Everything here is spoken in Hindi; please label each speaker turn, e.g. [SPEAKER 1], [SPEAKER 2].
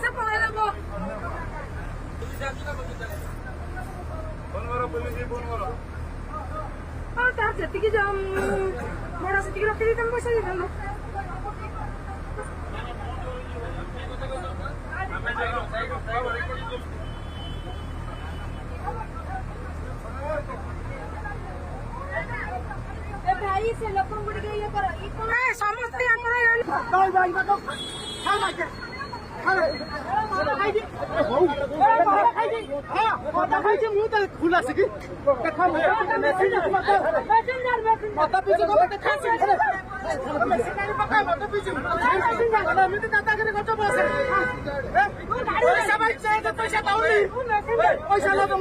[SPEAKER 1] से पळायला बो ସେତିକି ବଡ ସେତିକି ରଖିଦେଇଥାନ୍ତି ପଇସା ଦେଇଥାନ୍ତୁ। भाई से लोक ये कर समस्त
[SPEAKER 2] खुला सी पैसा तो